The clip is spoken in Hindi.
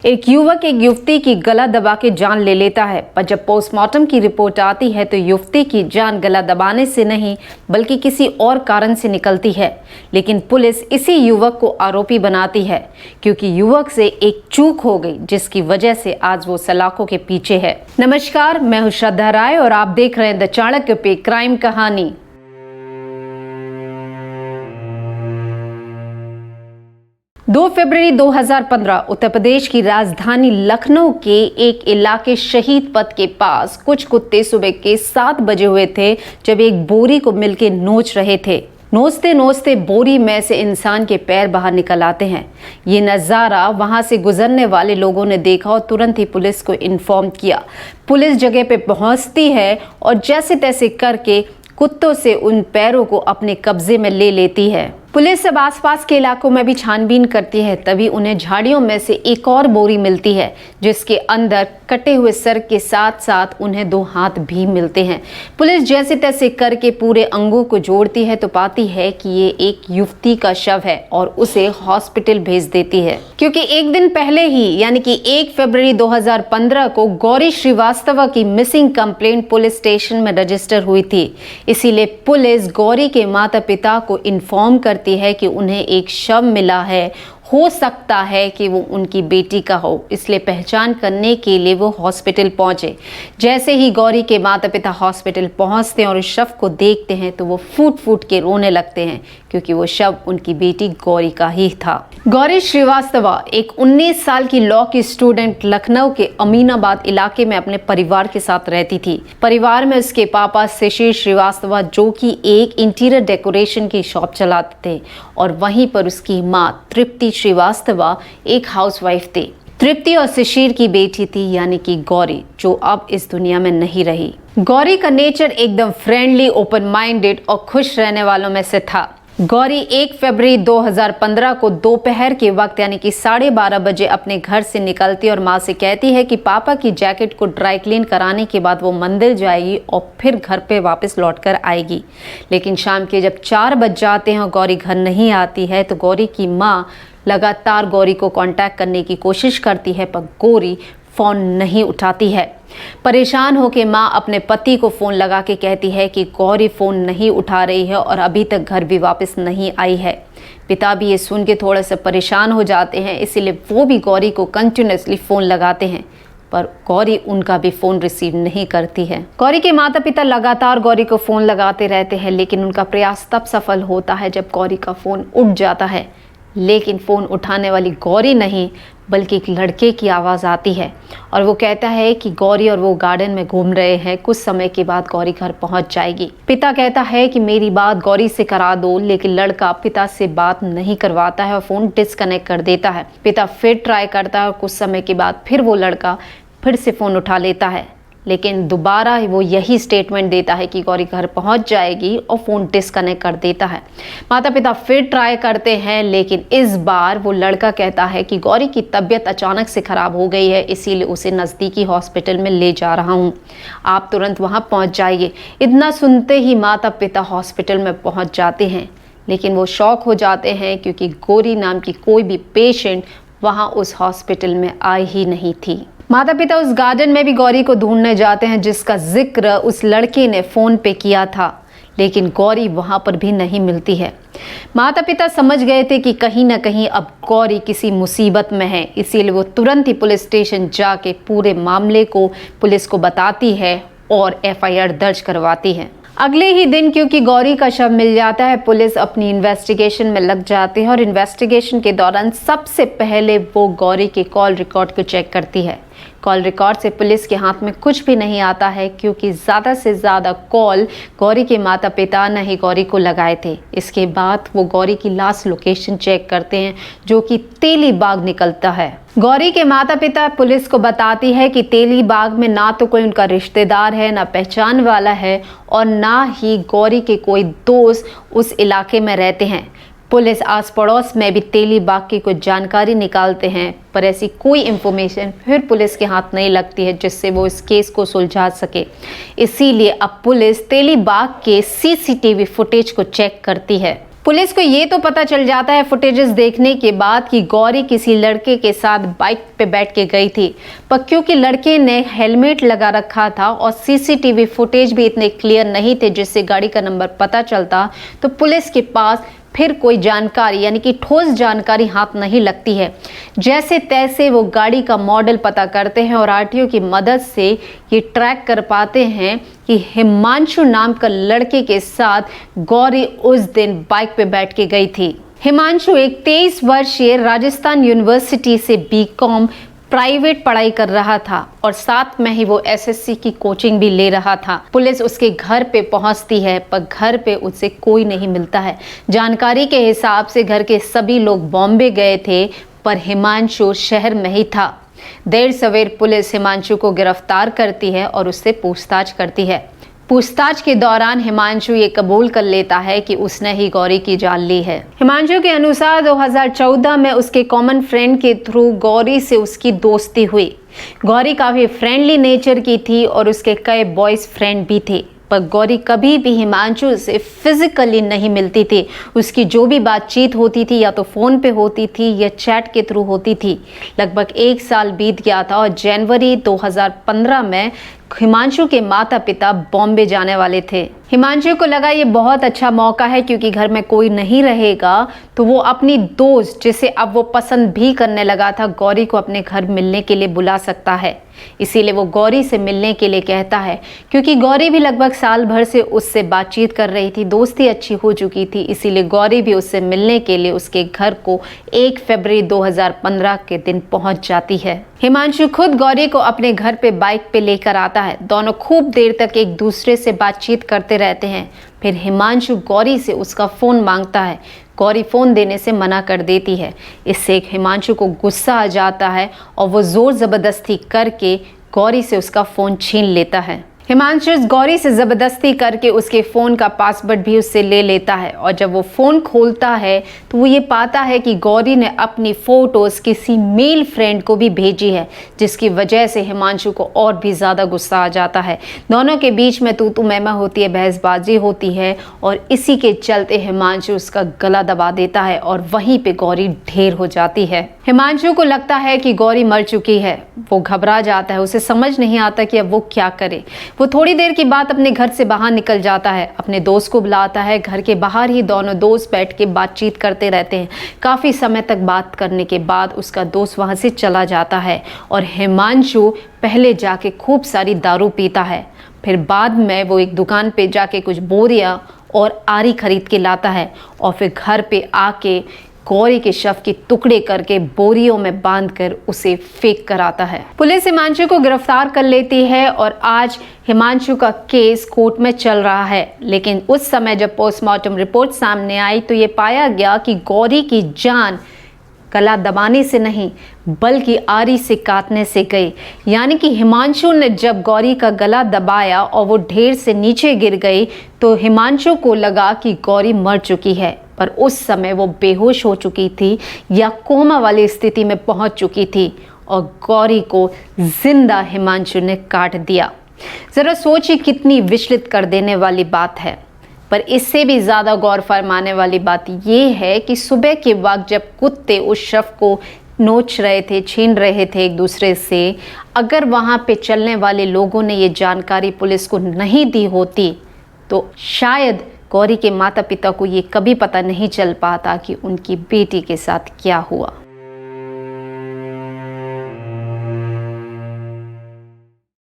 एक युवक एक युवती की गला दबा के जान ले लेता है, पर जब पोस्टमार्टम की रिपोर्ट आती है तो युवती की जान गला दबाने से नहीं बल्कि किसी और कारण से निकलती है। लेकिन पुलिस इसी युवक को आरोपी बनाती है क्योंकि युवक से एक चूक हो गई जिसकी वजह से आज वो सलाखों के पीछे है। नमस्कार, मैं हूं श्रद्धा राय और आप देख रहे हैं द चाणक्य पे क्राइम कहानी। 2 फरवरी 2015 उत्तर प्रदेश की राजधानी लखनऊ के एक इलाके शहीद पथ के पास कुछ कुत्ते सुबह के 7 बजे हुए थे जब एक बोरी को मिलके नोच रहे थे। नोचते नोचते बोरी में से इंसान के पैर बाहर निकल आते हैं। ये नज़ारा वहां से गुजरने वाले लोगों ने देखा और तुरंत ही पुलिस को इन्फॉर्म किया। पुलिस जगह पे पहुंचती है और जैसे तैसे करके कुत्तों से उन पैरों को अपने कब्जे में ले लेती है। पुलिस अब आसपास के इलाकों में भी छानबीन करती है, तभी उन्हें झाड़ियों में से एक और बोरी मिलती है जिसके अंदर कटे हुए सर के साथ साथ उन्हें 2 हाथ भी मिलते हैं। पुलिस जैसे तैसे करके पूरे अंगों को जोड़ती है तो पाती है कि ये एक युवती का शव है और उसे हॉस्पिटल भेज देती है, क्योंकि एक दिन पहले ही यानी कि 1 फरवरी 2015 को गौरी श्रीवास्तव की मिसिंग कंप्लेंट पुलिस स्टेशन में रजिस्टर हुई थी। इसीलिए पुलिस गौरी के माता पिता को इन्फॉर्म करती है कि उन्हें एक शव मिला है, हो सकता है कि वो उनकी बेटी का हो। इसलिए पहचान करने के लिए वो हॉस्पिटल पहुंचे। जैसे ही गौरी के माता पिता हॉस्पिटल पहुंचते हैं और उस शव को देखते हैं तो वो फूट फूट के रोने लगते हैं क्योंकि वो शव उनकी बेटी गौरी का ही था। गौरी श्रीवास्तव एक 19 साल की लॉ की स्टूडेंट लखनऊ के अमीनाबाद इलाके में अपने परिवार के साथ रहती थी। परिवार में उसके पापा शिशिर श्रीवास्तव जो कि एक इंटीरियर डेकोरेशन की शॉप चलाते थे और वहीं पर उसकी माँ तृप्ति श्रीवास्तव एक हाउसवाइफ थी। तृप्ति और शिशिर की बेटी थी यानी कि गौरी, जो अब इस दुनिया में नहीं रही। गौरी का नेचर एकदम फ्रेंडली, ओपन माइंडेड और खुश रहने वालों में से था। गौरी 1 फरवरी 2015 को दोपहर के वक्त यानी कि 12:30 बजे अपने घर से निकलती और माँ से कहती है कि पापा की जैकेट को ड्राई क्लीन कराने के बाद वो मंदिर जाएगी और फिर घर पे वापस लौटकर आएगी। लेकिन शाम के जब 4 बज जाते हैं और गौरी घर नहीं आती है तो गौरी की माँ लगातार गौरी को कांटेक्ट करने की कोशिश करती है, पर गौरी फ़ोन नहीं उठाती है। परेशान होकर माँ अपने पति को फ़ोन लगा के कहती है कि गौरी फ़ोन नहीं उठा रही है और अभी तक घर भी वापस नहीं आई है। पिता भी ये सुन के थोड़ा सा परेशान हो जाते हैं, इसीलिए वो भी गौरी को कंटिन्यूसली फ़ोन लगाते हैं, पर गौरी उनका भी फ़ोन रिसीव नहीं करती है। गौरी के माता पिता लगातार गौरी को फ़ोन लगाते रहते हैं, लेकिन उनका प्रयास तब सफल होता है जब गौरी का फ़ोन उठ जाता है। लेकिन फ़ोन उठाने वाली गौरी नहीं बल्कि एक लड़के की आवाज़ आती है और वो कहता है कि गौरी और वो गार्डन में घूम रहे हैं, कुछ समय के बाद गौरी घर पहुंच जाएगी। पिता कहता है कि मेरी बात गौरी से करा दो, लेकिन लड़का पिता से बात नहीं करवाता है और फ़ोन डिस्कनेक्ट कर देता है। पिता फिर ट्राई करता है और कुछ समय के बाद फिर वो लड़का फिर से फ़ोन उठा लेता है, लेकिन दोबारा वो यही स्टेटमेंट देता है कि गौरी घर पहुंच जाएगी और फ़ोन डिस्कनेक्ट कर देता है। माता पिता फिर ट्राई करते हैं, लेकिन इस बार वो लड़का कहता है कि गौरी की तबीयत अचानक से ख़राब हो गई है, इसीलिए उसे नज़दीकी हॉस्पिटल में ले जा रहा हूँ, आप तुरंत वहाँ पहुँच जाइए। इतना सुनते ही माता पिता हॉस्पिटल में पहुँच जाते हैं, लेकिन वो शॉक हो जाते हैं क्योंकि गौरी नाम की कोई भी पेशेंट वहाँ उस हॉस्पिटल में आई ही नहीं थी। माता पिता उस गार्डन में भी गौरी को ढूंढने जाते हैं जिसका जिक्र उस लड़के ने फ़ोन पे किया था, लेकिन गौरी वहाँ पर भी नहीं मिलती है। माता पिता समझ गए थे कि कहीं ना कहीं अब गौरी किसी मुसीबत में है, इसीलिए वो तुरंत ही पुलिस स्टेशन जाके पूरे मामले को पुलिस को बताती है और FIR दर्ज करवाती है। अगले ही दिन क्योंकि गौरी का शव मिल जाता है, पुलिस अपनी इन्वेस्टिगेशन में लग जाती है और इन्वेस्टिगेशन के दौरान सबसे पहले वो गौरी के कॉल रिकॉर्ड को चेक करती है। कॉल रिकॉर्ड से पुलिस के हाथ में कुछ भी नहीं आता है क्योंकि ज़्यादा से ज़्यादा कॉल गौरी के माता पिता ने ही गौरी को लगाए थे। इसके बाद वो गौरी की लास्ट लोकेशन चेक करते हैं जो कि तेलीबाग निकलता है। गौरी के माता पिता पुलिस को बताती है कि तेलीबाग में ना तो कोई उनका रिश्तेदार है, ना पहचान वाला है और ना ही गौरी के कोई दोस्त उस इलाके में रहते हैं। पुलिस आस पड़ोस में भी तेलीबाग की कुछ जानकारी निकालते हैं, पर ऐसी कोई इन्फॉर्मेशन फिर पुलिस के हाथ नहीं लगती है जिससे वो इस केस को सुलझा सके। इसीलिए अब पुलिस तेलीबाग के CCTV फुटेज को चेक करती है। पुलिस को ये तो पता चल जाता है फुटेजेस देखने के बाद कि गौरी किसी लड़के के साथ बाइक पे बैठ के गई थी, पर क्योंकि लड़के ने हेलमेट लगा रखा था और सीसीटीवी फुटेज भी इतने क्लियर नहीं थे जिससे गाड़ी का नंबर पता चलता, तो पुलिस के पास फिर कोई जानकारी यानी कि ठोस जानकारी हाथ नहीं लगती है। जैसे तैसे वो गाड़ी का मॉडल पता करते हैं और आरटीओ की मदद से ये ट्रैक कर पाते हैं कि हिमांशु नाम का लड़के के साथ गौरी उस दिन बाइक पे बैठ के गई थी। हिमांशु एक 23 वर्षीय राजस्थान यूनिवर्सिटी से बीकॉम प्राइवेट पढ़ाई कर रहा था और साथ में ही वो एसएससी की कोचिंग भी ले रहा था। पुलिस उसके घर पे पहुंचती है पर घर पे उसे कोई नहीं मिलता है। जानकारी के हिसाब से घर के सभी लोग बॉम्बे गए थे पर हिमांशु शहर में ही था। देर सवेर पुलिस हिमांशु को गिरफ्तार करती है और उससे पूछताछ करती है। पूछताछ के दौरान हिमांशु ये कबूल कर लेता है कि उसने ही गौरी की जान ली है। हिमांशु के अनुसार 2014 में उसके कॉमन फ्रेंड के थ्रू गौरी से उसकी दोस्ती हुई। गौरी काफी फ्रेंडली नेचर की थी और उसके कई बॉयज फ्रेंड भी थे, पर गौरी कभी भी हिमांशु से फिजिकली नहीं मिलती थी। उसकी जो भी बातचीत होती थी या तो फ़ोन पे होती थी या चैट के थ्रू होती थी। लगभग 1 साल बीत गया था और जनवरी 2015 में हिमांशु के माता पिता बॉम्बे जाने वाले थे। हिमांशु को लगा ये बहुत अच्छा मौका है क्योंकि घर में कोई नहीं रहेगा, तो वो अपनी दोस्त जिसे अब वो पसंद भी करने लगा था गौरी को अपने घर मिलने के लिए बुला सकता है। इसीलिए वो गौरी से मिलने के लिए कहता है क्योंकि गौरी भी लगभग साल भर से उससे बातचीत कर रही थी, दोस्ती अच्छी हो चुकी थी। इसीलिए गौरी भी उससे मिलने के लिए उसके घर को 1 फरवरी 2015 के दिन पहुंच जाती है। हिमांशु खुद गौरी को अपने घर पे बाइक पे लेकर आता है। दोनों खूब देर तक एक दूसरे से बातचीत करते रहते हैं। फिर हिमांशु गौरी से उसका फ़ोन मांगता है। गौरी फ़ोन देने से मना कर देती है। इससे हिमांशु को गुस्सा आ जाता है और वो ज़ोर ज़बरदस्ती करके गौरी से उसका फ़ोन छीन लेता है। हिमांशु गौरी से ज़बरदस्ती करके उसके फ़ोन का पासवर्ड भी उससे ले लेता है और जब वो फ़ोन खोलता है तो वो ये पाता है कि गौरी ने अपनी फ़ोटोज़ किसी मेल फ्रेंड को भी भेजी है, जिसकी वजह से हिमांशु को और भी ज़्यादा गुस्सा आ जाता है। दोनों के बीच में तू मैमा होती है, बहसबाजी होती है और इसी के चलते हिमांशु उसका गला दबा देता है और वहीं पर गौरी ढेर हो जाती है। हिमांशु को लगता है कि गौरी मर चुकी है। वो घबरा जाता है, उसे समझ नहीं आता कि अब वो क्या करे। वो थोड़ी देर के बाद अपने घर से बाहर निकल जाता है, अपने दोस्त को बुलाता है। घर के बाहर ही दोनों दोस्त बैठ के बातचीत करते रहते हैं। काफ़ी समय तक बात करने के बाद उसका दोस्त वहाँ से चला जाता है और हिमांशु पहले जाके खूब सारी दारू पीता है। फिर बाद में वो एक दुकान पे जाके कुछ बोरियां और आरी खरीद के लाता है और फिर घर पे आके गौरी के शव के टुकड़े करके बोरियों में बांधकर उसे फेंक कर आता है। पुलिस हिमांशु को गिरफ्तार कर लेती है और आज हिमांशु का केस कोर्ट में चल रहा है। लेकिन उस समय जब पोस्टमार्टम रिपोर्ट सामने आई तो ये पाया गया कि गौरी की जान गला दबाने से नहीं बल्कि आरी से काटने से गई। यानी कि हिमांशु ने जब गौरी का गला दबाया और वो ढेर से नीचे गिर गई तो हिमांशु को लगा कि गौरी मर चुकी है, पर उस समय वो बेहोश हो चुकी थी या कोमा वाली स्थिति में पहुंच चुकी थी और गौरी को जिंदा हिमांशु ने काट दिया। ज़रा सोचिए कितनी विचलित कर देने वाली बात है। पर इससे भी ज़्यादा गौर फरमाने वाली बात ये है कि सुबह के वक्त जब कुत्ते उस शव को नोच रहे थे, छीन रहे थे एक दूसरे से, अगर वहाँ पे चलने वाले लोगों ने ये जानकारी पुलिस को नहीं दी होती तो शायद गौरी के माता पिता को ये कभी पता नहीं चल पाता कि उनकी बेटी के साथ क्या हुआ।